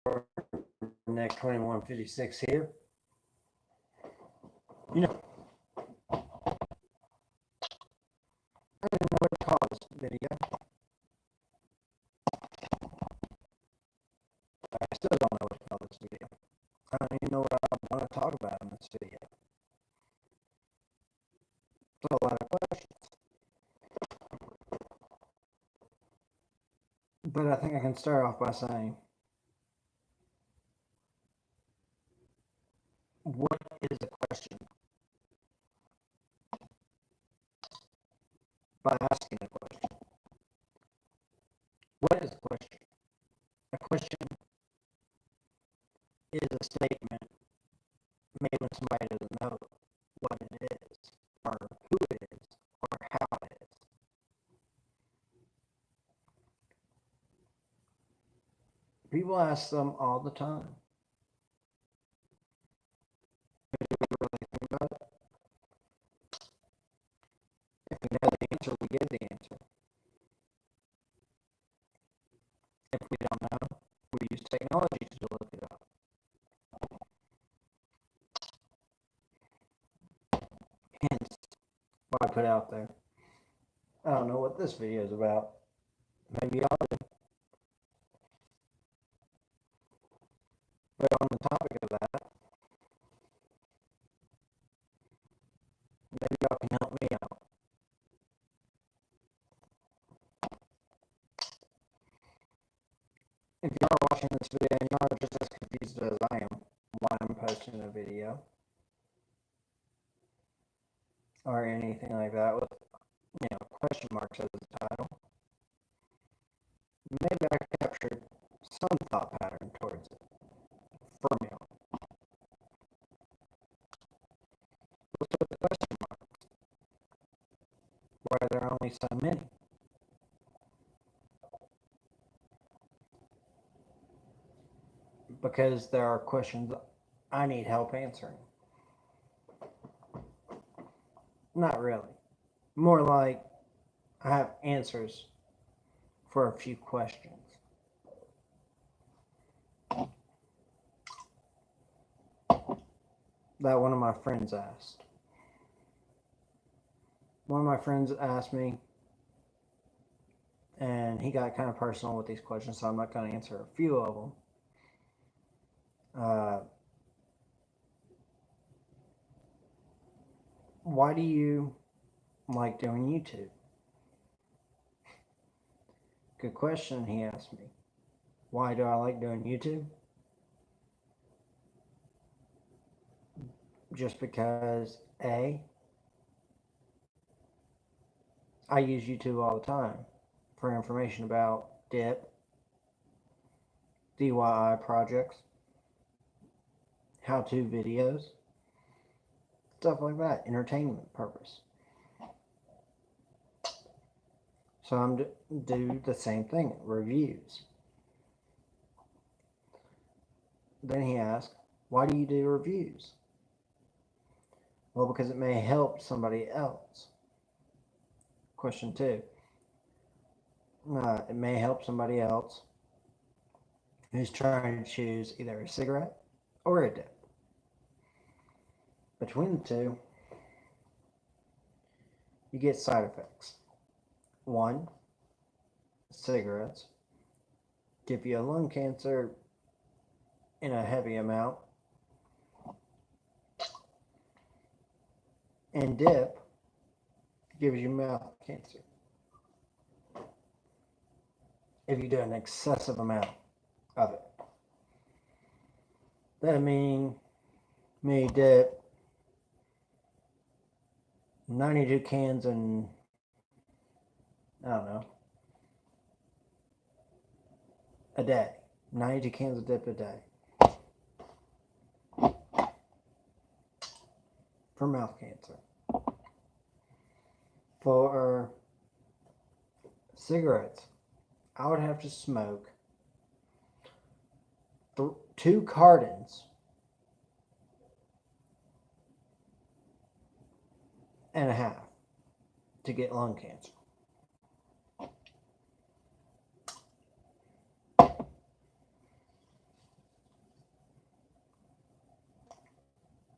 Nick 2156 here. You know, I don't know what to call this video. I still don't know what to call this video. I don't even know what I want to talk about in this video. There's a lot of questions. But I think I can start off by saying, what is a question? By asking a question. What is a question? A question is a statement made when somebody doesn't know what it is, or who it is, or how it is. People ask them all the time. Do we really think about it? If we know the answer, we give the answer. If we don't know, we use technology to look it up. Hence, what I put out there. I don't know what this video is about. Maybe y'all do. But on the topic of that, maybe y'all can help me out. If y'all are watching this video and y'all are just as confused as I am why I'm posting a video or anything like that with, question marks as the title, maybe I captured some thought pattern towards it from y'all. What's with the question marks? Why are there only so many? Because there are questions I need help answering. Not really. More like I have answers for a few questions. That one of my friends asked. One of my friends asked me, and he got kind of personal with these questions, so I'm not going to answer a few of them. Why do you like doing YouTube? Good question, he asked me. Why do I like doing YouTube? Just because, A, I use YouTube all the time for information about DIP, DIY projects, how-to videos, stuff like that, entertainment purpose. So I'm do the same thing, reviews. Then he asked, why do you do reviews? Well, because it may help somebody else. Question 2. It may help somebody else who's trying to choose either a cigarette or a dip. Between the two, you get side effects. 1, cigarettes give you lung cancer in a heavy amount, and dip gives you mouth cancer if you do an excessive amount of it. That means me dip 92 cans in, I don't know, a day. 92 cans of dip a day. For mouth cancer. For cigarettes, I would have to smoke 2 cartons and a half to get lung cancer.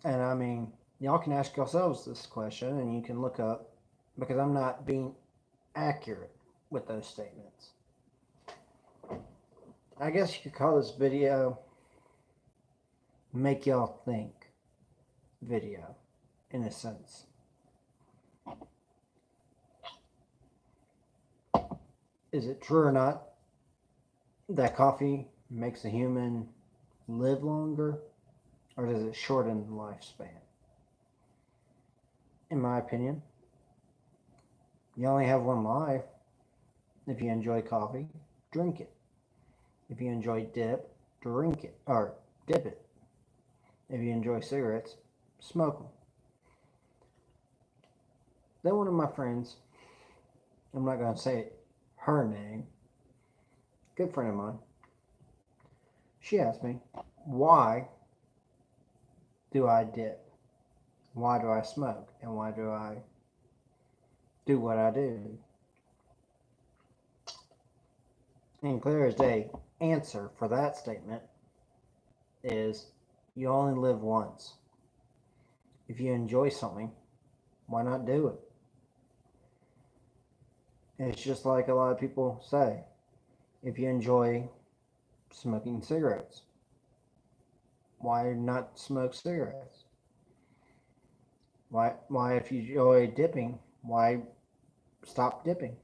And I mean, y'all can ask yourselves this question and you can look up, because I'm not being accurate with those statements. I guess you could call this video make y'all think video, in a sense. Is it true or not that coffee makes a human live longer, or does it shorten the lifespan? In my opinion, you only have one life. If you enjoy coffee, drink it. If you enjoy dip, drink it, or dip it. If you enjoy cigarettes, smoke them. Then one of my friends, I'm not going to say her name, good friend of mine, she asked me, why do I dip? Why do I smoke? And why do I do what I do? And clear as day, answer for that statement is you only live once. If you enjoy something, why not do it? And it's just like a lot of people say, if you enjoy smoking cigarettes, why not smoke cigarettes? Why if you enjoy dipping, why stop dipping?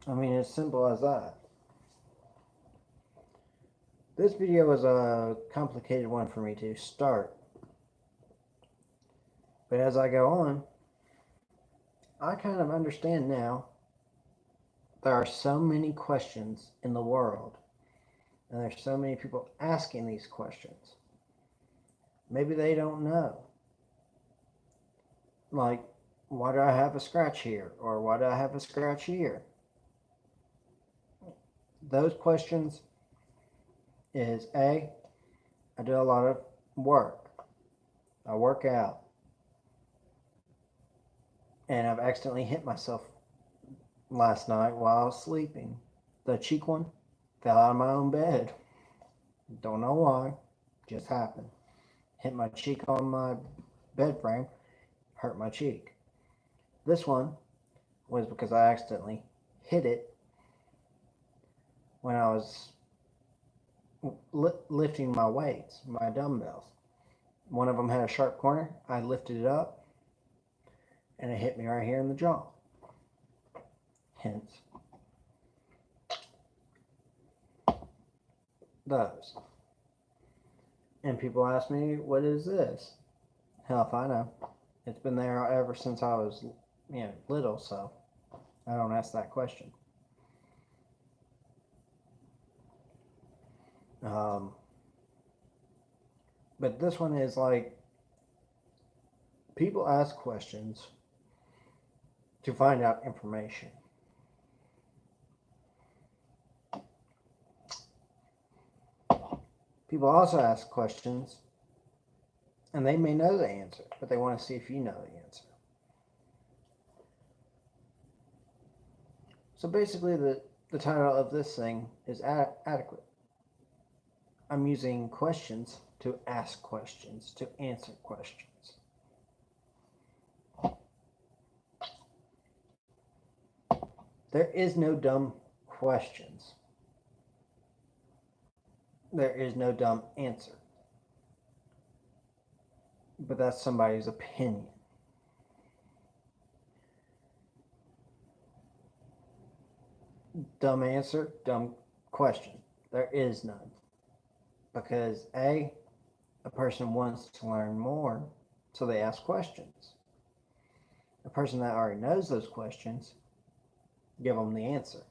I mean, it's simple as that. This video was a complicated one for me to start. But as I go on, I kind of understand now there are so many questions in the world, and there's so many people asking these questions. Maybe they don't know. Like, why do I have a scratch here? Or why do I have a scratch here? Those questions is I do a lot of work. I work out. And I've accidentally hit myself last night while I was sleeping. The cheek one fell out of my own bed. Don't know why. Just happened. Hit my cheek on my bed frame. Hurt my cheek. This one was because I accidentally hit it when I was lifting my weights, my dumbbells. One of them had a sharp corner. I lifted it up and it hit me right here in the jaw. Hence those. And people ask me, what is this? Hell if I know. It's been there ever since I was, little, so I don't ask that question. But this one is like, people ask questions to find out information. People also ask questions and they may know the answer, but they want to see if you know the answer. So basically the title of this thing is adequate. I'm using questions to ask questions, to answer questions. There is no dumb questions. There is no dumb answer. But that's somebody's opinion. Dumb answer, dumb question. There is none. Because a person wants to learn more, so they ask questions. A person that already knows those questions, give them the answer.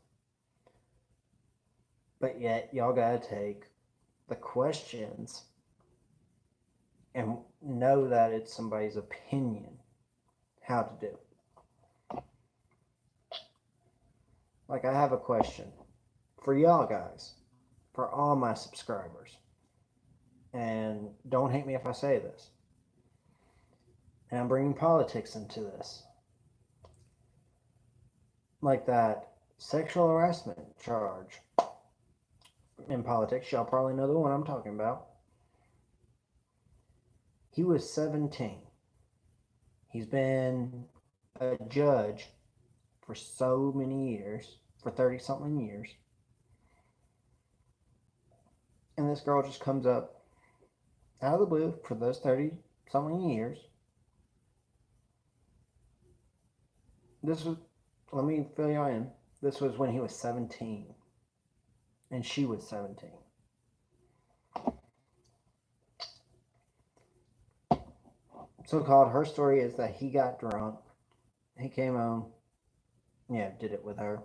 But yet, y'all gotta take the questions and know that it's somebody's opinion how to do it. Like, I have a question for y'all guys, for all my subscribers. And don't hate me if I say this. And I'm bringing politics into this. Like that sexual harassment charge in politics, y'all probably know the one I'm talking about. He was 17. He's been a judge for so many years, for 30 something years. And this girl just comes up out of the blue for those 30 something years. This was, let me fill you in. This was when he was 17 and she was 17. So called, her story is that he got drunk. He came home, did it with her.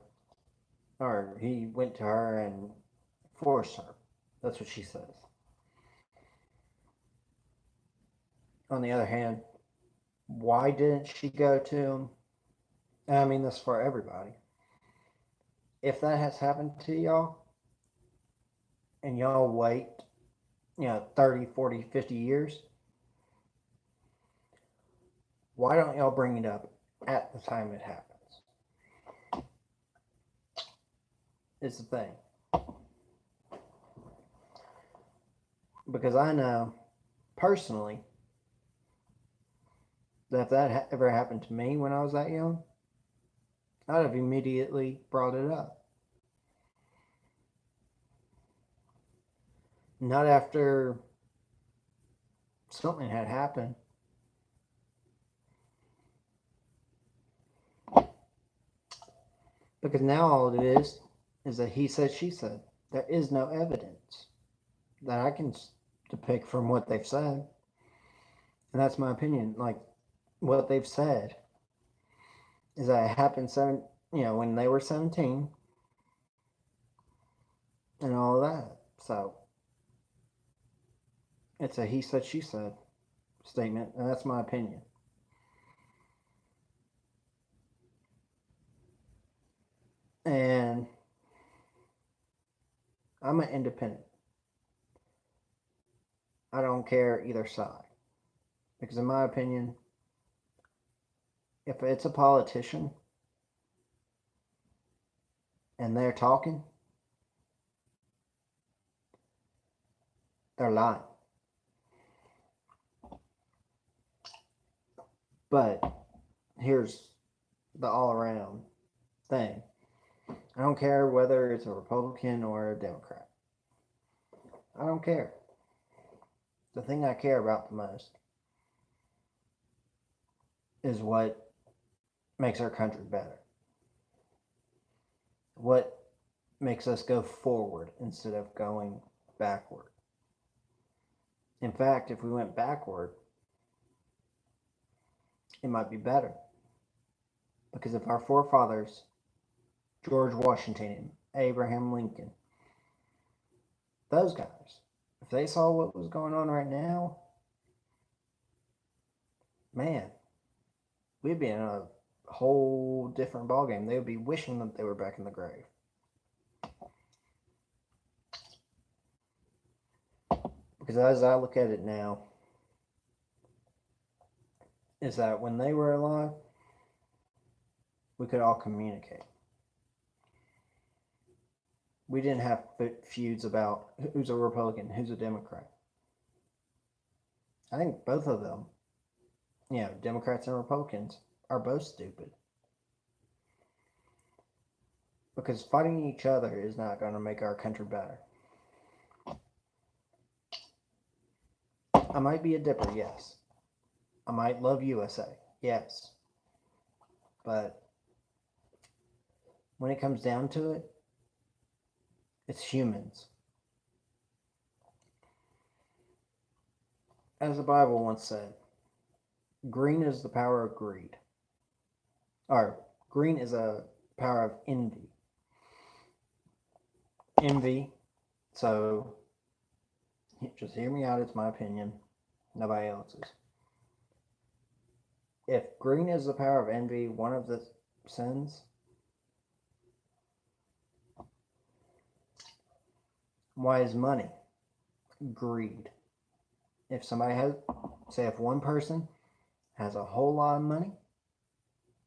Or he went to her and forced her. That's what she says. On the other hand, why didn't she go to him? And I mean this for everybody. If that has happened to y'all, and y'all wait, 30, 40, 50 years, why don't y'all bring it up at the time it happens? It's the thing. Because I know, personally, that if that ever happened to me when I was that young, I'd have immediately brought it up. Not after something had happened. Because now all it is that he said, she said. There is no evidence that I can depict from what they've said. And that's my opinion. Like, what they've said is that it happened when they were 17 and all of that. So it's a he said, she said statement, and that's my opinion. And I'm an independent. I don't care either side. Because in my opinion, if it's a politician and they're talking, they're lying. But here's the all around thing. I don't care whether it's a Republican or a Democrat. I don't care. The thing I care about the most is what makes our country better. What makes us go forward instead of going backward. In fact, if we went backward, it might be better. Because if our forefathers, George Washington, Abraham Lincoln, those guys, if they saw what was going on right now, man, we'd be in a whole different ballgame. They would be wishing that they were back in the grave. Because as I look at it now, is that when they were alive, we could all communicate. We didn't have feuds about who's a Republican, who's a Democrat. I think both of them, Democrats and Republicans, are both stupid. Because fighting each other is not going to make our country better. I might be a dipper, yes. I might love USA, yes. But when it comes down to it, it's humans. As the Bible once said, green is the power of greed. Or green is a power of envy. Envy, so just hear me out, it's my opinion, nobody else's. If green is the power of envy, one of the sins, why is money? Greed. If somebody has, say if one person has a whole lot of money,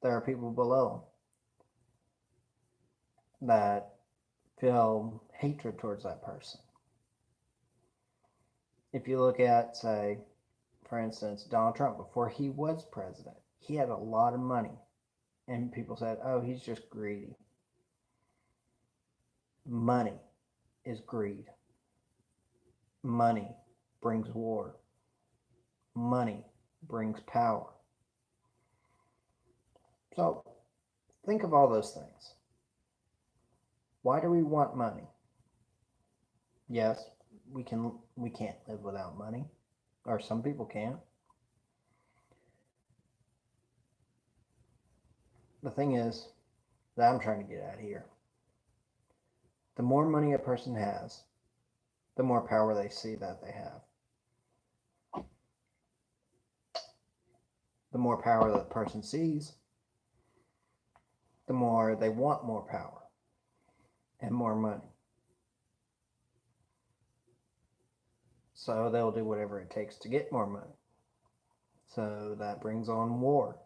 there are people below them that feel hatred towards that person. If you look at, say, for instance, Donald Trump, before he was president, he had a lot of money. And people said, oh, he's just greedy. Money is greed. Money brings war. Money brings power. So think of all those things. Why do we want money? Yes, we can't live without money, or some people can't. The thing is that I'm trying to get at here. The more money a person has, the more power they see that they have. The more power that person sees, the more they want more power and more money. So they'll do whatever it takes to get more money. So that brings on war.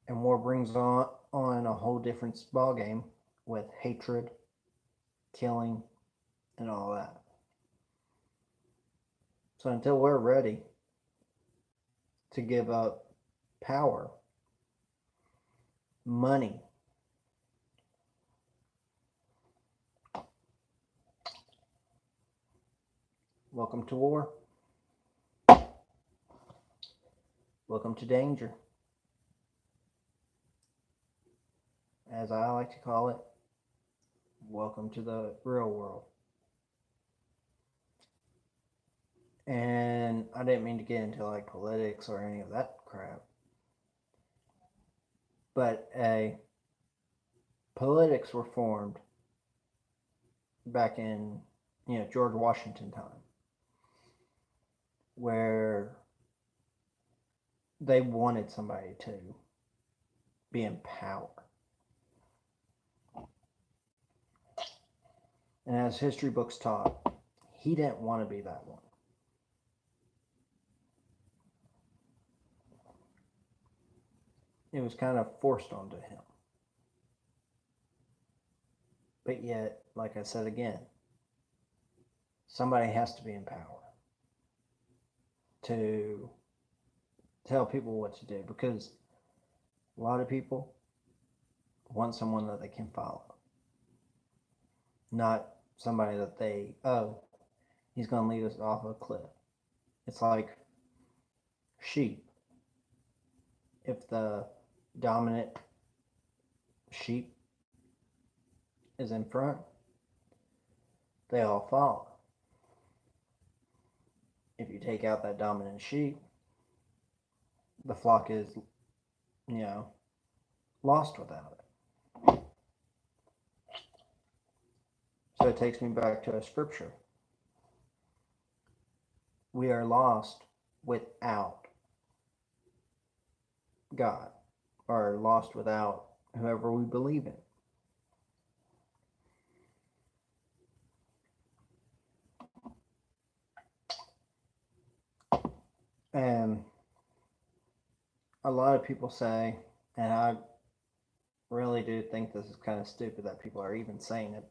And war brings on a whole different ballgame with hatred, killing, and all that. So until we're ready to give up power, money, welcome to war. Welcome to danger. As I like to call it, welcome to the real world. And I didn't mean to get into like politics or any of that crap. But politics were formed back in, George Washington time, where they wanted somebody to be in power. And as history books taught, he didn't want to be that one. It was kind of forced onto him. But yet, like I said again, somebody has to be in power to tell people what to do, because a lot of people want someone that they can follow, not somebody that he's going to lead us off a cliff. It's like sheep. If the dominant sheep is in front, they all follow. If you take out that dominant sheep, the flock is, lost without it. So it takes me back to a scripture. We are lost without God, or lost without whoever we believe in. And a lot of people say, and I really do think this is kind of stupid that people are even saying it.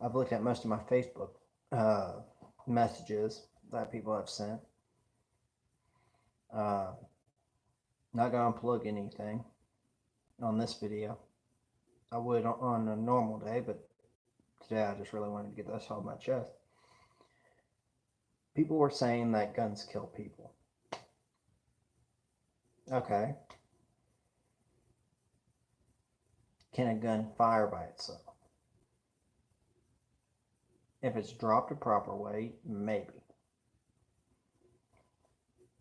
I've looked at most of my Facebook messages that people have sent. Not going to plug anything on this video. I would on a normal day, but today I just really wanted to get this off my chest. People were saying that guns kill people. Okay. Can a gun fire by itself? If it's dropped a proper way, maybe.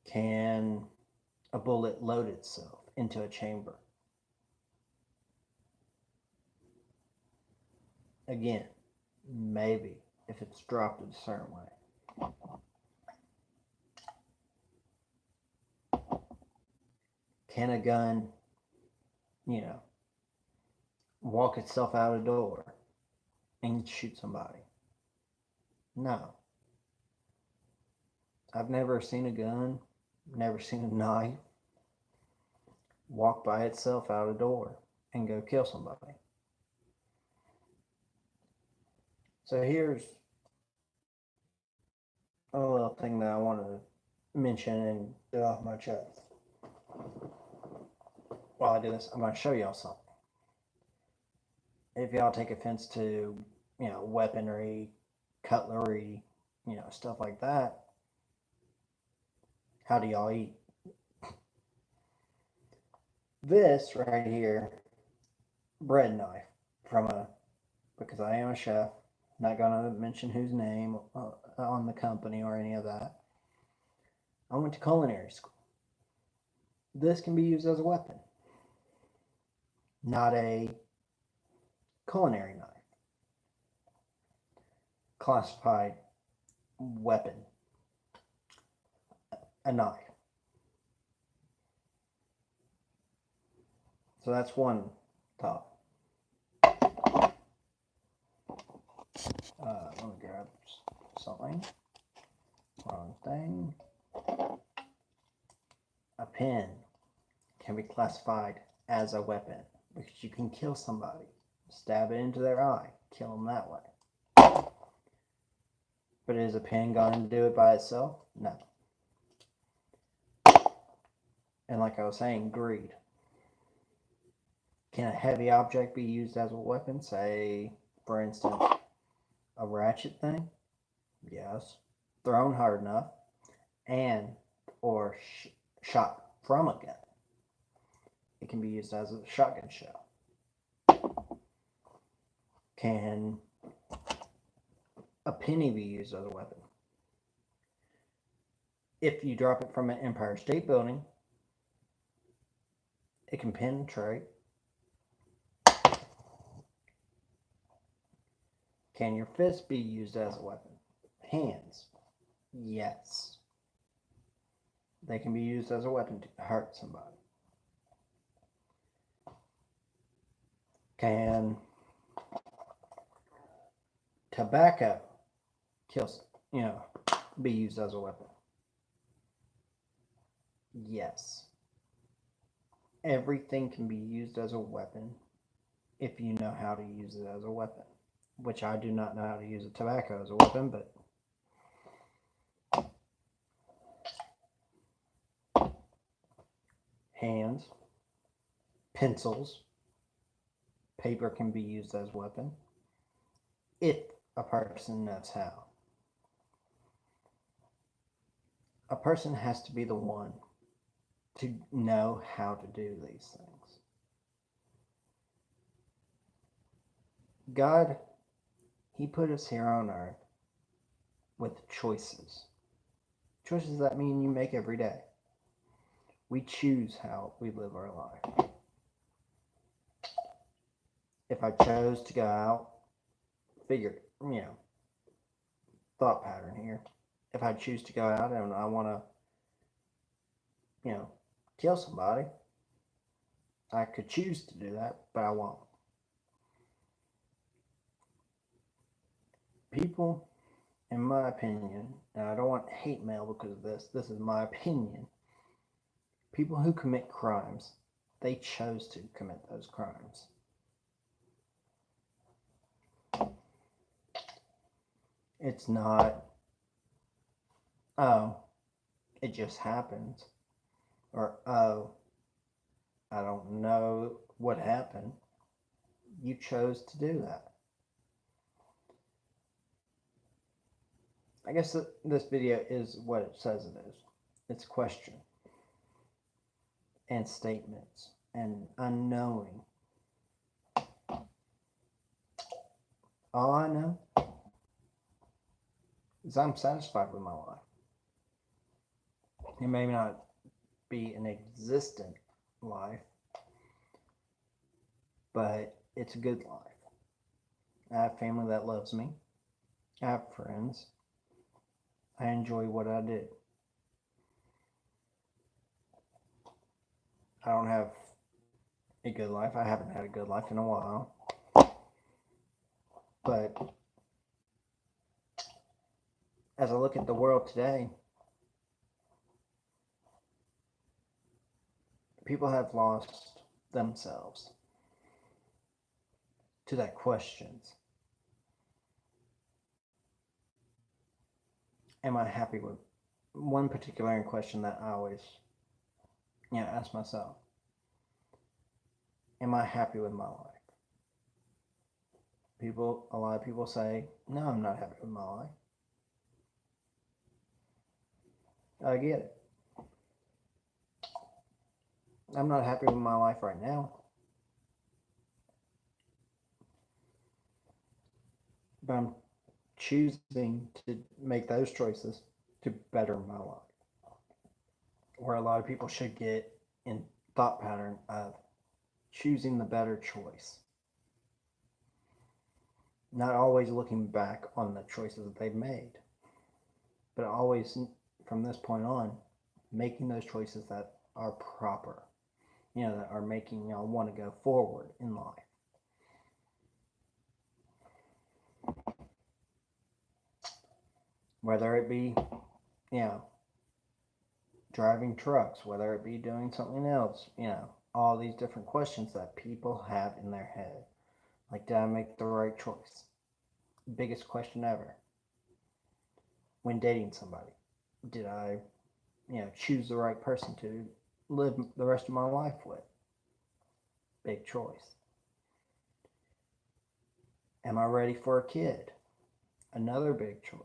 Can a bullet load itself into a chamber? Again, maybe, if it's dropped in a certain way. Can a gun, walk itself out a door and shoot somebody? No. I've never seen a gun, never seen a knife walk by itself out a door and go kill somebody. So here's a little thing that I want to mention and get off my chest. While I do this, I'm going to show y'all something. If y'all take offense to, weaponry, cutlery, stuff like that, how do y'all eat? This right here, bread knife because I am a chef, not going to mention whose name on the company or any of that. I went to culinary school. This can be used as a weapon, not a culinary knife. Classified weapon, a knife. So that's one thought. Let me grab something. Wrong thing. A pen can be classified as a weapon because you can kill somebody, stab it into their eye, kill them that way. But is a pen going to do it by itself? No. And like I was saying, greed. Can a heavy object be used as a weapon? Say, for instance, a ratchet thing? Yes. Thrown hard enough and or shot from a gun. It can be used as a shotgun shell. Can a penny be used as a weapon? If you drop it from an Empire State Building, it can penetrate. Can your fist be used as a weapon? Hands? Yes. They can be used as a weapon to hurt somebody. Can tobacco be used as a weapon? Yes. Everything can be used as a weapon if you know how to use it as a weapon, which I do not know how to use a tobacco as a weapon, but hands, pencils, paper can be used as a weapon if a person knows how. A person has to be the one to know how to do these things. God, He put us here on earth with choices. Choices that mean you make every day. We choose how we live our life. If I chose to go out, thought pattern here. If I choose to go out and I want to, kill somebody, I could choose to do that, but I won't. People, in my opinion, and I don't want hate mail because of this is my opinion. People who commit crimes, they chose to commit those crimes. It's not, oh, it just happens. Or, oh, I don't know what happened. You chose to do that. I guess this video is what it says it is. It's question and statements and unknowing. All I know is I'm satisfied with my life. It may not be an existent life, but it's a good life. I have family that loves me. I have friends. I enjoy what I do. I don't have a good life. I haven't had a good life in a while. But as I look at the world today, people have lost themselves to that questions. am I happy with one particular question that I always, ask myself? Am I happy with my life? A lot of people say, no, I'm not happy with my life. I get it. I'm not happy with my life right now, but I'm choosing to make those choices to better my life. Where a lot of people should get in thought pattern of choosing the better choice, not always looking back on the choices that they've made, but always from this point on making those choices that are proper, that are making y'all want to go forward in life. Whether it be, you know, driving trucks, whether it be doing something else, all these different questions that people have in their head. Like, did I make the right choice? Biggest question ever. When dating somebody, did I, choose the right person to live the rest of my life with? Big choice. Am I ready for a kid? Another big choice.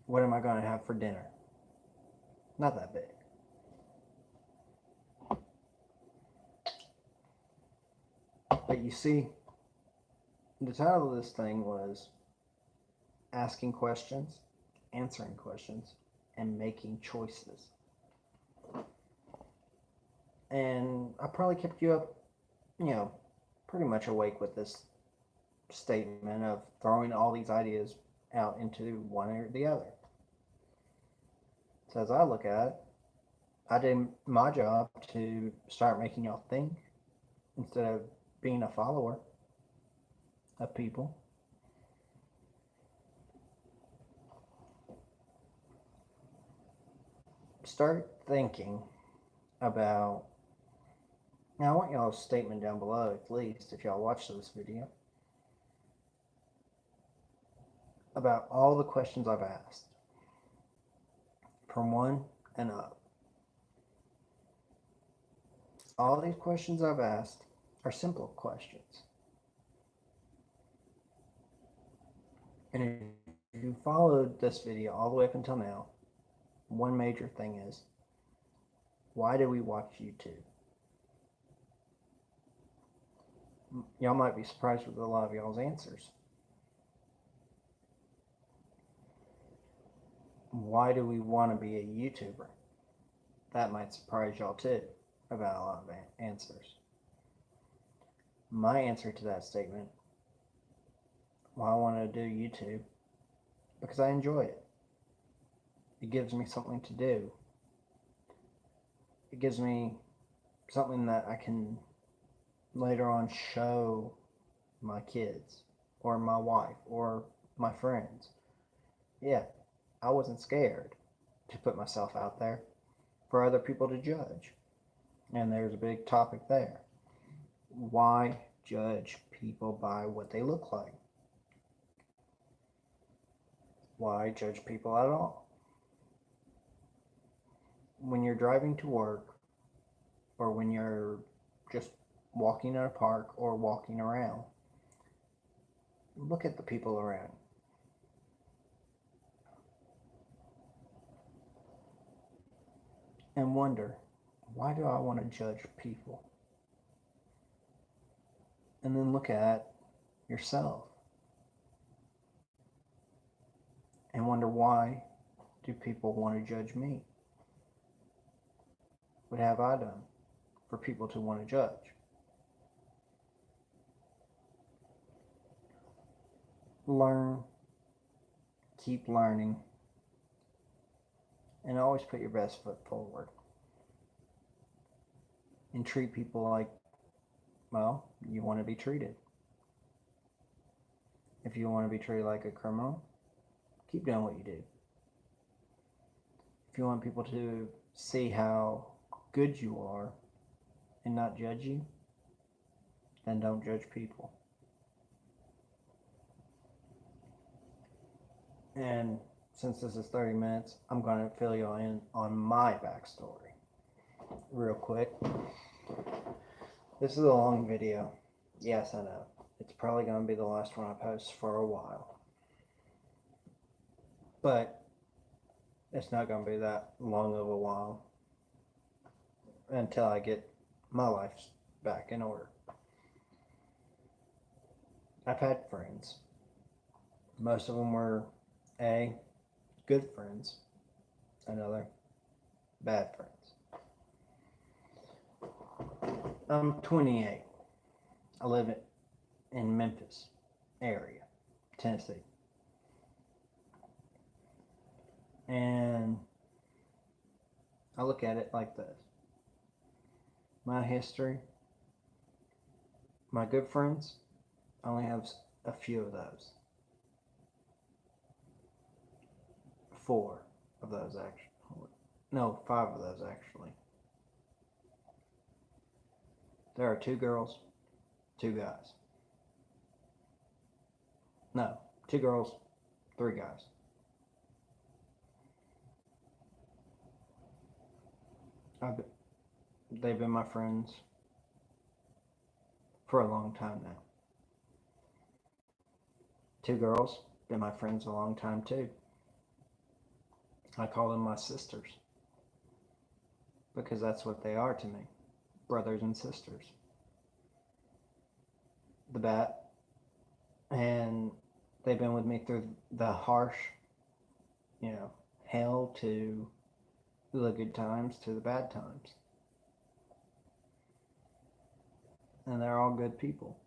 What am I going to have for dinner? Not that big. But you see, the title of this thing was asking questions, answering questions, and making choices. And I probably kept you up, pretty much awake with this statement of throwing all these ideas out into one or the other. So as I look at it, I did my job to start making y'all think instead of being a follower of people. Start thinking about. Now, I want y'all's statement down below, at least, if y'all watch this video, about all the questions I've asked, from 1 and up. All these questions I've asked are simple questions. And if you followed this video all the way up until now, one major thing is, why do we watch YouTube? Y'all might be surprised with a lot of y'all's answers. Why do we want to be a YouTuber? That might surprise y'all too, about a lot of answers. My answer to that statement, why I want to do YouTube, because I enjoy it. It gives me something to do. It gives me something that I can later on show my kids or my wife or my friends. Yeah, I wasn't scared to put myself out there for other people to judge. And there's a big topic there. Why judge people by what they look like? Why judge people at all? When you're driving to work, or when you're just walking in a park or walking around, look at the people around. And wonder, why do I want to judge people? And then look at yourself and wonder, why do people want to judge me? What have I done for people to want to judge? Learn, keep learning, and always put your best foot forward. And treat people like, well, you want to be treated. If you want to be treated like a criminal, keep doing what you do. If you want people to see how good you are and not judge you, then don't judge people. And since this is 30 minutes, I'm going to fill you in on my backstory real quick. This is a long video. Yes, I know. It's probably going to be the last one I post for a while. But it's not going to be that long of a while until I get my life back in order. I've had friends. Most of them were A, good friends, another, bad friends. I'm 28. I live in Memphis area, Tennessee. And I look at it like this. My history, my good friends, I only have a few of those. 4 of those actually. No, 5 of those actually. There are 2 girls, 2 guys. No, 2 girls, 3 guys. They've been my friends for a long time now. 2 girls, been my friends a long time too. I call them my sisters because that's what they are to me, brothers and sisters. The bat, and they've been with me through the harsh, hell to the good times to the bad times. And they're all good people.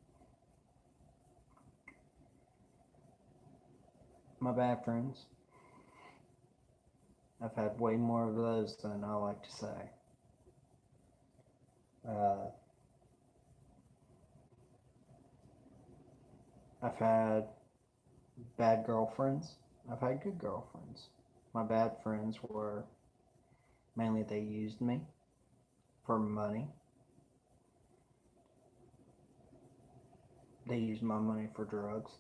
My bad friends, I've had way more of those than I like to say. I've had bad girlfriends. I've had good girlfriends. My bad friends were mainly they used me for money. They used my money for drugs,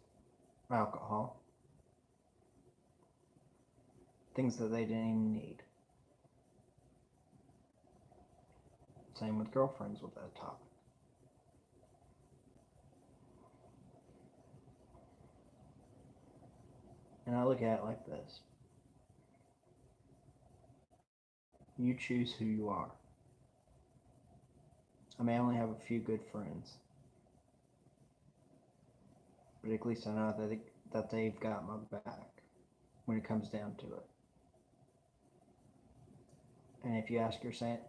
alcohol, things that they didn't even need. Same with girlfriends with that topic. And I look at it like this. You choose who you are. I may only have a few good friends, but at least I know that they've got my back when it comes down to it. And if you ask yourself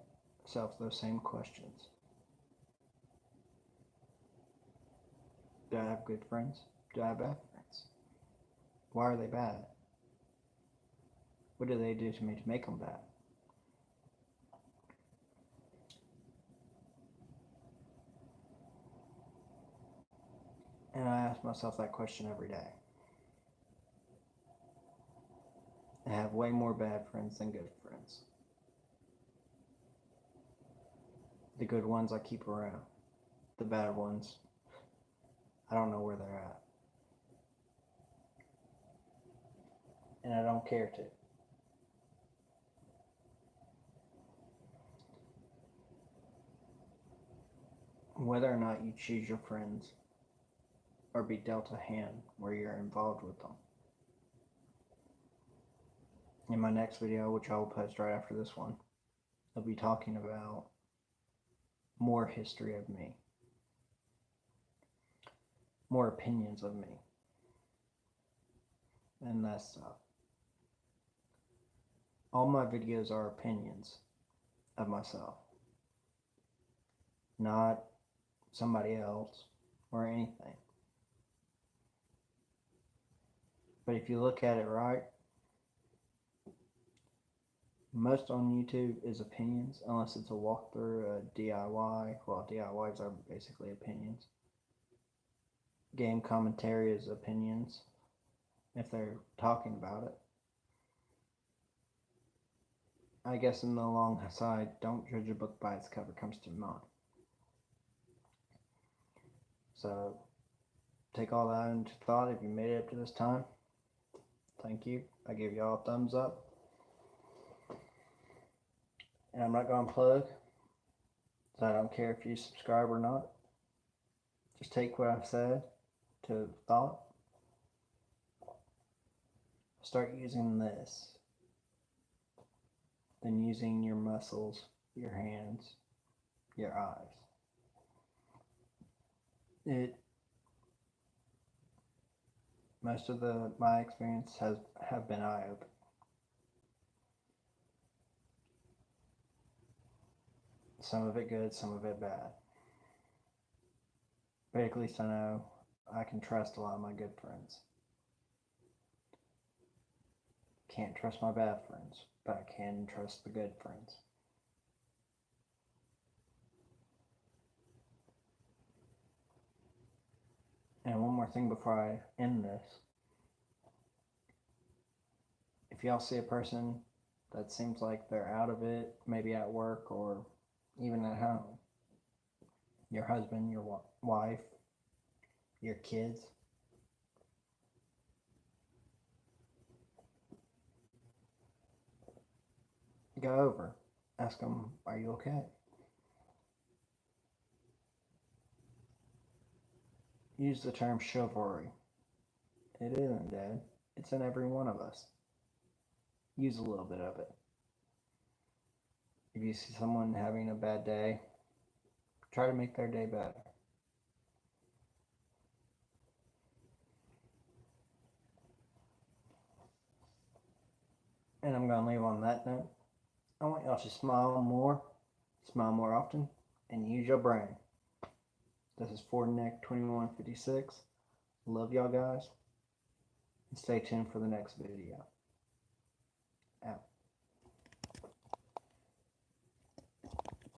those same questions, do I have good friends? Do I have bad friends? Why are they bad? What do they do to me to make them bad? And I ask myself that question every day. I have way more bad friends than good friends. The good ones I keep around. The bad ones, I don't know where they're at. And I don't care to. Whether or not you choose your friends or be dealt a hand where you're involved with them. In my next video, which I will post right after this one, I'll be talking about more history of me, more opinions of me, and that stuff. All my videos are opinions of myself, not somebody else or anything. But if you look at it right, most on YouTube is opinions, unless it's a walkthrough, a DIY. Well, DIYs are basically opinions. Game commentary is opinions, if they're talking about it. I guess in the long side, don't judge a book by its cover comes to mind. So take all that into thought if you made it up to this time. Thank you. I give y'all a thumbs up. And I'm not going to plug, so I don't care if you subscribe or not. Just take what I've said to thought. Start using this. Then using your muscles, your hands, your eyes. Most of my experience have been eye-opening. Some of it good, some of it bad. But at least I know I can trust a lot of my good friends. Can't trust my bad friends, but I can trust the good friends. And one more thing before I end this. If y'all see a person that seems like they're out of it, maybe at work or even at home, your husband, your wife, your kids, go over, ask them, are you okay? Use the term chivalry. It isn't dead. It's in every one of us. Use a little bit of it. If you see someone having a bad day, try to make their day better. And I'm going to leave on that note. I want y'all to smile more often, and use your brain. This is Ford Neck 2156. Love y'all guys. And stay tuned for the next video. Out.